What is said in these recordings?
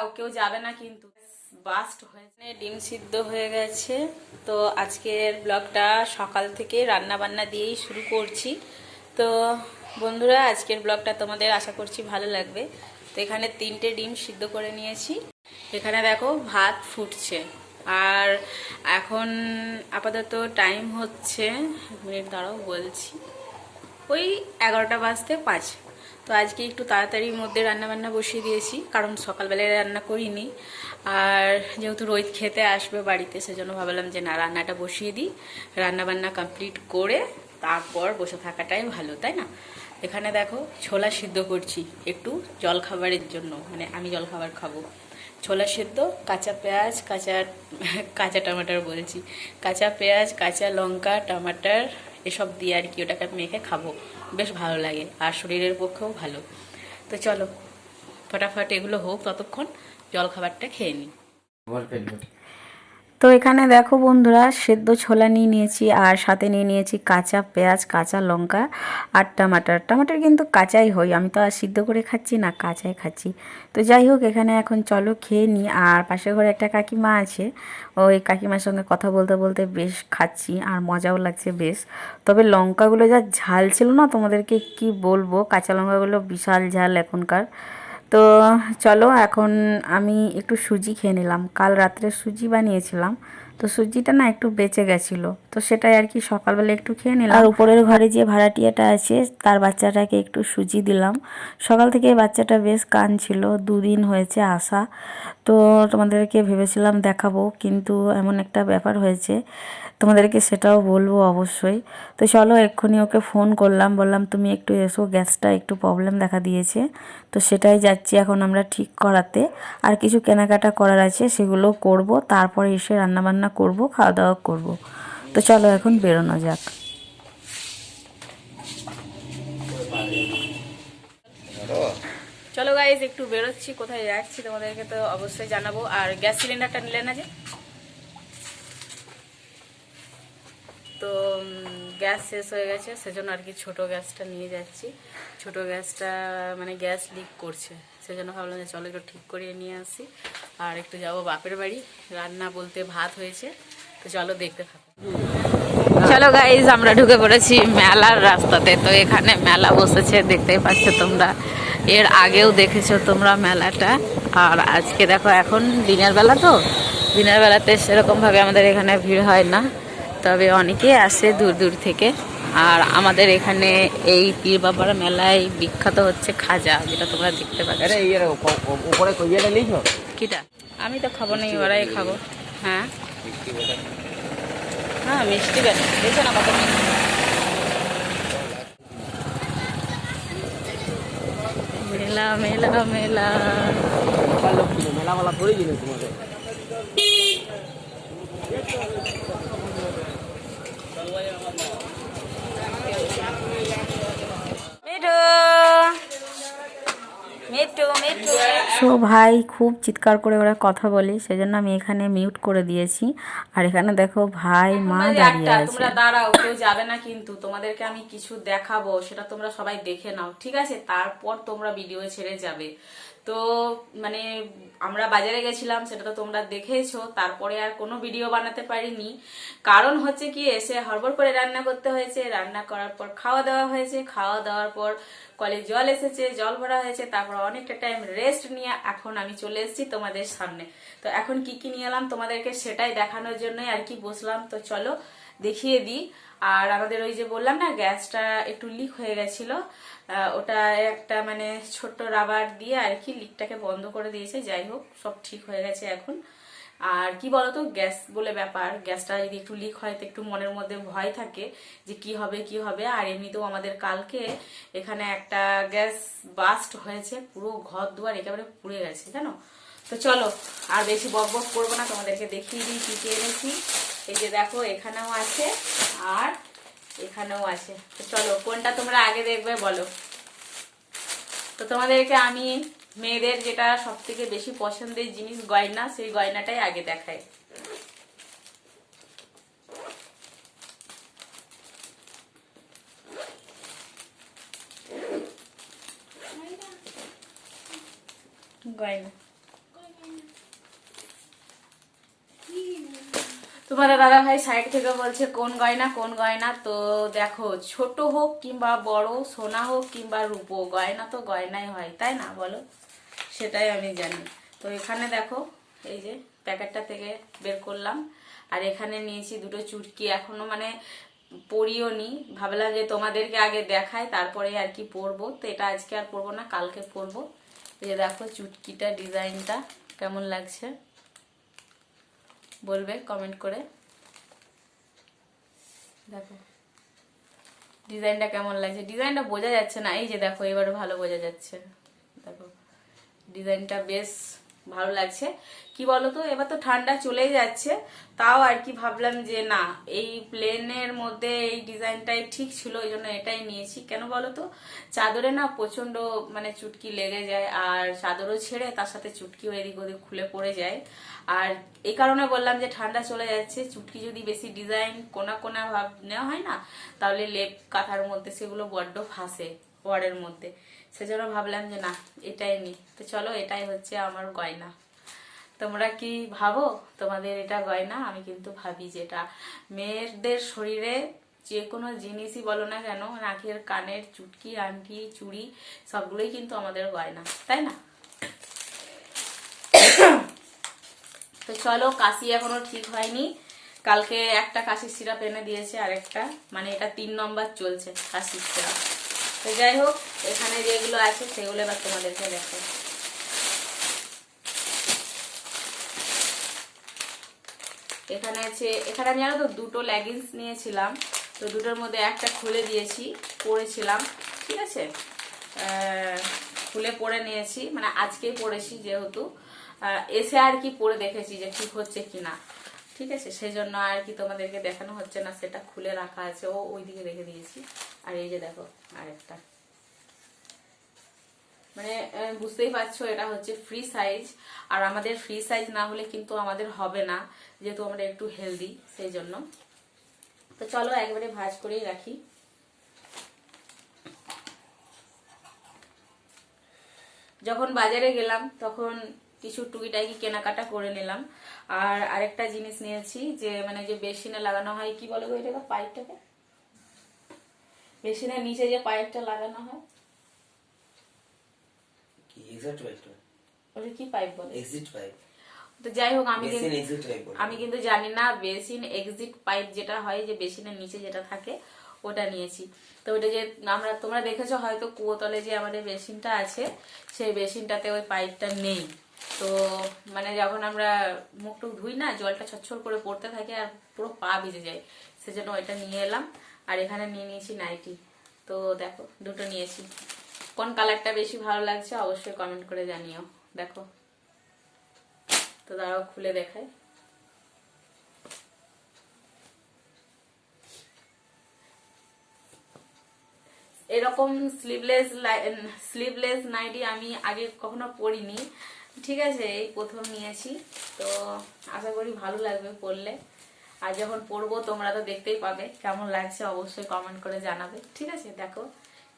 দাঁড়াও, কেউ যাবে না কিন্তু। বাস্ট হয়েছে, ডিম সিদ্ধ হয়ে গেছে। তো আজকের ব্লগটা সকাল থেকে রান্না বান্না দিয়েই শুরু করছি। তো বন্ধুরা, আজকের ব্লগটা তোমাদের আশা করছি ভালো লাগবে। তো এখানে 3টে ডিম সিদ্ধ করে নিয়েছি। এখানে দেখো ভাত ফুটছে। আর এখন আপাতত টাইম হচ্ছে, মিনিট দাঁড়াও বলছি, ওই 11টা বাজতে 5। তো আজকে একটু তাড়াতাড়ির মধ্যে রান্নাবান্না বসিয়ে দিয়েছি, কারণ সকালবেলায় রান্না করিনি। আর যেহেতু রোহিত খেতে আসবে বাড়িতে, সেজন্য ভাবলাম যে না, রান্নাটা বসিয়ে দিই, রান্নাবান্না কমপ্লিট করে তারপর বসে থাকাটাই ভালো, তাই না? এখানে দেখো ছোলা সিদ্ধ করছি একটু জলখাবারের জন্য, মানে আমি জলখাবার খাবো। ছোলা সিদ্ধ, কাঁচা পেঁয়াজ, কাঁচা টমাটার বলছি, কাঁচা পেঁয়াজ, কাঁচা লঙ্কা, টমাটার এসব দিয়ে আর কি ওটাকে মেখে খাবো, বেশ ভালো লাগে আর শরীরের পক্ষেও ভালো। তো চলো ফটাফট এগুলো হোক, ততক্ষণ জলখাবারটা খেয়ে নিই। তো এখানে দেখো বন্ধুরা, সেদ্ধ ছোলা নিয়ে নিয়েছি আর সাথে নিয়ে নিয়েছি কাঁচা পেঁয়াজ, কাঁচা লঙ্কা আর টমাটার কিন্তু কাঁচাই হয়, আমি তো আর সিদ্ধ করে খাচ্ছি না, কাঁচাই খাচ্ছি। তো যাই হোক, এখানে এখন চলো খেয়ে নিই। আর পাশের ঘরে একটা কাকিমা আছে, ওই কাকিমার সঙ্গে কথা বলতে বলতে বেশ খাচ্ছি আর মজাও লাগছে বেশ। তবে লঙ্কাগুলো যা ঝাল ছিল না, তোমাদেরকে কি বলবো, কাঁচা লঙ্কাগুলো বিশাল ঝাল এখনকার। তো চলো, এখন আমি একটু সুজি খেয়ে নিলাম, কাল রাত্রে সুজি বানিয়েছিলাম, তো সুজিটা না একটু বেঁচে গেছিলো, তো সেটাই আর কি সকালবেলা একটু খেয়ে নিলাম। আর উপরের ঘরে যে ভাড়াটিয়াটা আছে, তার বাচ্চাটাকে একটু সুজি দিলাম। সকাল থেকে বাচ্চাটা বেশ কাঁদছিল, 2 দিন হয়েছে আসা। তো তোমাদেরকে ভেবেছিলাম দেখাবো, কিন্তু এমন একটা ব্যাপার হয়েছে, তোমাদেরকে সেটাও বলবো অবশ্যই। তো চলো, এক্ষুনি ওকে ফোন করলাম, বললাম তুমি একটু এসো, গ্যাসটা একটু প্রবলেম দেখা দিয়েছে। তো সেটাই যাচ্ছি এখন আমরা ঠিক করাতে। আর কিছু কেনাকাটা করার আছে, সেগুলো করব, তারপরে এসে রান্নাবান্না করব, খাওয়া দাওয়া করব। তো চলো এখন বেরোনো যাক। চলো গাইজ, একটু বেরোচ্ছি, কোথায় যাচ্ছি তোমাদেরকে তো অবশ্যই জানাবো। আর গ্যাস সিলিন্ডারটা নিলে না যে, তো গ্যাস শেষ হয়ে গেছে, সেজন্য আর কি ছোটো গ্যাসটা নিয়ে যাচ্ছি। ছোটো গ্যাসটা মানে গ্যাস লিক করছে, সেজন্য ভাবলাম যে চলো একটু ঠিক করিয়ে নিয়ে আসি। আর একটু যাব বাপের বাড়ি, রান্না বলতে ভাত হয়েছে, তো চলো দেখতে থাকো। চলো গাইজ, আমরা ঢুকে পড়েছি মেলার রাস্তাতে। তো এখানে মেলা বসেছে, দেখতেই পাচ্ছ তোমরা, এর আগেও দেখেছো তোমরা মেলাটা। আর আজকে দেখো, এখন দিনের বেলা, তো দিনের বেলাতে সেরকমভাবে আমাদের এখানে ভিড় হয় না, তবে অনেকে আসে দূর দূর থেকে। আর আমাদের এখানে এই পীর বাবার মেলায় বিখ্যাত হচ্ছে খাজা, যেটা তোমরা দেখতে পাচ্ছ। কিটা আমি তো খাবো না, ওরাই খাবো। হ্যাঁ হ্যাঁ, মিষ্টি দেখছো না কত মিষ্টি। মেলা মেলা মেলা, মেলাওয়ালা পড়ে গেল তোমাদের। সো ভাই খুব চিৎকার করে ওরা কথা বলি, সেজন্য আমি এখানে মিউট করে দিয়েছি। আর এখানে দেখো ভাই মা দাঁড়িয়ে আছে। তোমরা দাঁড়াও, কেউ যাবে না কিন্তু, তোমাদেরকে আমি কিছু দেখাবো, সেটা তোমরা সবাই দেখে নাও, ঠিক আছে? তারপর তোমরা ভিডিও ছেড়ে যাবে। তো মানে আমরা বাজারে গেছিলাম, সেটা তো তোমরা দেখেছো, তারপরে আর কোনো ভিডিও বানাতে পারিনি। কারণ হচ্ছে কি, এসে হড়বড় করে রান্না করতে হয়েছে, রান্না করার পর খাওয়া দাওয়া হয়েছে, খাওয়া দাওয়ার পর কলে জল এসেছে, জল ভরা হয়েছে, তারপর অনেকটা টাইম রেস্ট নিয়ে এখন আমি চলে এসেছি তোমাদের সামনে। তো এখন কি কি নিয়ে এলাম তোমাদেরকে সেটাই দেখানোর জন্যই আর কি বসলাম। তো চলো দেখিয়ে দিই। আর আমাদের ওই যে বললাম না, গ্যাসটা একটু লিক হয়ে গেছিল, ওটা একটা মানে ছোট্ট রাবার দিয়ে আর কি লিকটাকে বন্ধ করে দিয়েছে। যাই হোক, সব ঠিক হয়ে গেছে এখন। আর কি বলতো, গ্যাস বলে ব্যাপার, গ্যাসটা যদি একটু লিক হয় তো একটু মনের মধ্যে ভয় থাকে যে কি হবে কি হবে। আর এমনিতেও আমাদের কালকে এখানে একটা গ্যাস বাস্ট হয়েছে, পুরো ঘর দুয়ার একেবারে পুড়ে গেছে, জানো। তো চলো আর বেশি বক বক করবো না, তোমাদেরকে দেখিয়ে দিই কি কি এনেছি। এই যে দেখো, এখানেও আছে আর এখানেও আছে। তো চলো, কোনটা তোমরা আগে দেখবে বলো। তো তোমাদেরকে আমি মেয়েদের যেটা সব থেকে বেশি পছন্দের জিনিস, গয়না, সেই গয়নাটাই আগে দেখাই। গয়না তোমাদের দাদা ভাই সাইড থেকে বলছে কোন গয়না কোন গয়না। তো দেখো, ছোট হোক কিংবা বড়, সোনা হোক কিংবা রূপো, গয়না তো গয়নাই হয়, তাই না বলো? সেটাই আমি জানি। তো এখানে দেখো, এই যে প্যাকেটটা থেকে বের করলাম, আর এখানে নিয়েছি দুটো চুটকি। এখনো মানে পরিও নি, ভাবলাম যে তোমাদেরকে আগে দেখাই তারপরে আর কি পরবো। তো এটা আজকে আর পরবো না, কালকে পরবো। এই যে দেখো চুটকিটা, ডিজাইনটা কেমন লাগছে বলবে কমেন্ট করে। দেখো ডিজাইনটা কেমন লাগছে, ডিজাইনটা বোঝা যাচ্ছে না, এই যে দেখো এবারে ভালো বোঝা যাচ্ছে। দেখো ডিজাইনটা বেশ ভালো লাগছে। কি বলতো, এবার তো ঠান্ডা চলেই যাচ্ছে, তাও আর কি ভাবলাম যে না, এই প্লেনের মধ্যে এই ডিজাইনটাই ঠিক ছিল, ওই জন্য এটাই নিয়েছি। কেন বলতো, চাদরে না প্রচন্ড মানে চুটকি লেগে যায়, আর চাদরও ছেড়ে তার সাথে চুটকিও এদিক ওদিক খুলে পড়ে যায়। আর এই কারণে বললাম যে ঠান্ডা চলে যাচ্ছে, চুটকি যদি বেশি ডিজাইন কোনা কোনা ভাব নেওয়া হয় না, তাহলে লেপ কাঁথার মধ্যে সেগুলো বড্ড ফাঁসে ওয়ার্ডের মধ্যে। সেজন্য ভাবলাম যে না, এটাই নি। তো চলো, এটাই হচ্ছে আমার গয়না। তোমরা কি ভাবো তোমাদের এটা গয়না? আমি কিন্তু ভাবি যে এটা মেয়েদের শরীরে যে কোনো জিনিসই বলো না কেন, নাকের, কানের, চুটকি, আংটি, চুড়ি সবগুলোই কিন্তু আমাদের গয়না, তাই না? তো চলো, কাশি এখনো ঠিক হয়নি। কালকে একটা কাশির সিরাপ এনে দিয়েছে, আরেকটা মানে এটা 3 নম্বর চলছে কাশির সিরাপ। তো যাই হোক, এখানে যেগুলো আছে সেগুলো এবার তোমাদেরকে দেখো। এখানে আছে, এখানে আমি জানো তো দুটো লেগিংস নিয়েছিলাম, তো দুটোর মধ্যে একটা খুলে দিয়েছি, পরেছিলাম, ঠিক আছে। খুলে পরে নিয়েছি, মানে আজকেই পরেছি, যেহেতু এসে আর কি পরে দেখেছি যে ঠিক হচ্ছে কিনা, ঠিক আছে। সেই জন্য আর কি তোমাদেরকে দেখানো হচ্ছে না, সেটা খুলে রাখা আছে, ওই দিকে রেখে দিয়েছি। আর এই যে দেখো আরেকটা, মানে বুঝতেই পারছো এটা হচ্ছে ফ্রি সাইজ, আর আমাদের ফ্রি সাইজ না হলে কিন্তু আমাদের হবে না, যেহেতু আমরা একটু হেলদি, সেই জন্য। তো চলো একবারে ভাঁজ করেই রাখি। যখন বাজারে গেলাম তখন কিছু টুকিটাকি কেনাকাটা করে নিলাম। আর আরেকটা জিনিস নিয়েছি, যে মানে যে বেসিনে লাগানো হয়, কি বলে গো এটা, পাইপটাকে, বেসিনের নিচে যে পাইপটা লাগানো হয়, ওটা কি পাইপ বলে? Exit pipe. তো যাই হোক, আমি কিন্তু জানি না বেসিন এক্সিট পাইপ যেটা হয়, যে বেসিনের নিচে যেটা থাকে, ওটা নিয়েছি। তো ওটা যে তোমরা দেখেছো হয়তো কুয়োতলে যে আমাদের বেসিনটা আছে, সেই বেসিনটাতে ওই পাইপটা নেই। তো মানে যখন আমরা মুখ টুক ধুই না, জলটা ছচ্ছর করে পড়তে থাকে আর পুরো পা ভিজে যায়, সেজন্য ওইটা নিয়ে এলাম। আর এখানে নিয়ে নিয়েছি নাইটি। তো দেখো দুটো নিয়েছি, কোন কালারটা বেশি ভালো লাগছে অবশ্যই কমেন্ট করে জানিও। দেখো, তো দাঁড়াও খুলে দেখাই। এরকম স্লিভলেস নাইটি আমি আগে কখনো পরিনি, ঠিক আছে, এই প্রথম নিয়েছি। তো আশা করি ভালো লাগবে পরলে, আর যখন পরবো তোমরা তো দেখতেই পাবে কেমন লাগছে, অবশ্যই কমেন্ট করে জানাবে, ঠিক আছে। দেখো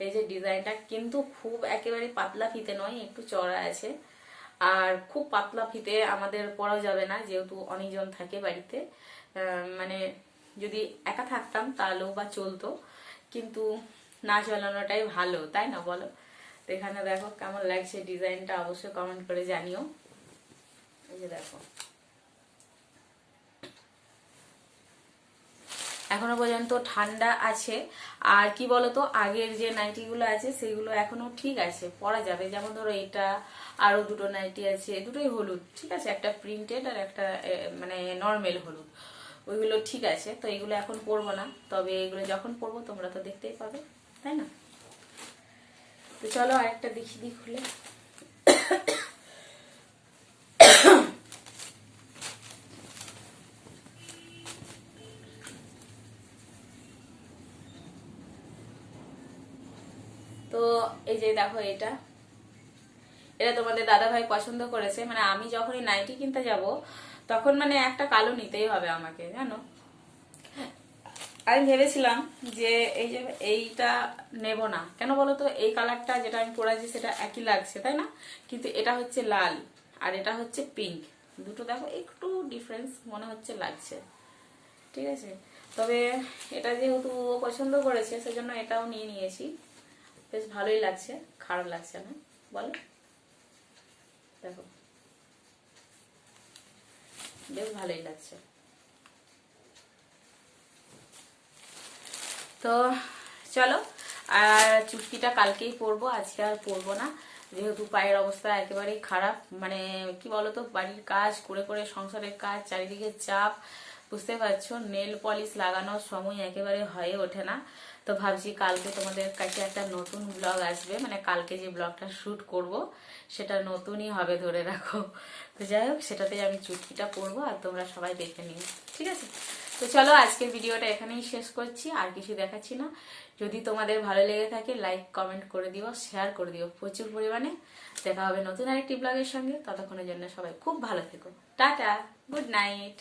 এই যে ডিজাইনটা কিন্তু খুব একেবারে পাতলা ফিতে নয়, একটু চড়া আছে। আর খুব পাতলা ফিতে আমাদের পরাও যাবে না, যেহেতু অনেকজন থাকে বাড়িতে। মানে যদি একা থাকতাম তাহলেও বা চলতো, কিন্তু না চালানোটাই ভালো, তাই না বলো? তো এখানে দেখো কেমন লাগছে ডিজাইনটা, অবশ্যই কমেন্ট করে জানিও। এই যে দেখো, এখনো পর্যন্ত ঠান্ডা আছে। আর কি বলতো, আগের যে নাইটিগুলো আছে সেগুলো এখনো ঠিক আছে, পরা যাবে। যেমন ধরো এটা, আরো দুটো নাইটি আছে, দুটোই হলুদ, ঠিক আছে, একটা প্রিন্টেড আর একটা মানে নর্মাল হলুদ, ওইগুলো ঠিক আছে। তো এগুলো এখন পরবো না, তবে এগুলো যখন পরবো তোমরা তো দেখতেই পাবে, তাই না? তো চলো আরেকটা দেখি দিই খুলে। তো এই যে দেখো, এটা তোমাদের দাদা ভাই পছন্দ করেছে। মানে আমি যখনই নাইটি কিনতে যাব, তখন মানে একটা কালো নিতেই হবে আমাকে, জানো। আমি ভেবেছিলাম যে এই যে এইটা নেব না, কেন বলো তো, এই কালারটা যেটা আমি পরেছি সেটা একই লাগছে, তাই না? কিন্তু এটা হচ্ছে লাল আর এটা হচ্ছে পিঙ্ক, দুটো দেখো একটু ডিফারেন্স মনে হচ্ছে লাগছে, ঠিক আছে। তবে এটা যেহেতু ও পছন্দ করেছে সেজন্য এটাও নিয়ে নিয়েছি। বেশ ভালোই লাগছে, খারাপ লাগছে না বলো। দেখো বেশ ভালোই লাগছে। তো চলো, আর চুটকিটা কালকেই পরবো, আজকে আর পরবো না, যেহেতু পায়ের অবস্থা একেবারেই খারাপ। মানে কি বলতো, বাড়ির কাজ করে করে, সংসারের কাজ, চারিদিকে চাপ, বুঝতে পারছো, নেল পলিশ লাগানোর সময় একেবারে হয়ে ওঠে না। তো ভাবছি কালকে তোমাদের কাছে একটা নতুন ব্লগ আসবে, মানে কালকে যে ব্লগটা শ্যুট করব সেটা নতুনই হবে, ধরে রাখো। তো যাই হোক, সেটাতেই আমি চুটকিটা পরবো আর তোমরা সবাই দেখে নিও, ঠিক আছে। তো চলো, আজকের ভিডিওটা এখানেই শেষ করছি, আর কিছু দেখাচ্ছি না। যদি তোমাদের ভালো লেগে থাকে লাইক কমেন্ট করে দিও, শেয়ার করে দিও প্রচুর পরিমাণে। দেখা হবে নতুন আরেকটি ব্লগের সঙ্গে, ততক্ষণের জন্য সবাই খুব ভালো থেকো। Tata, good night.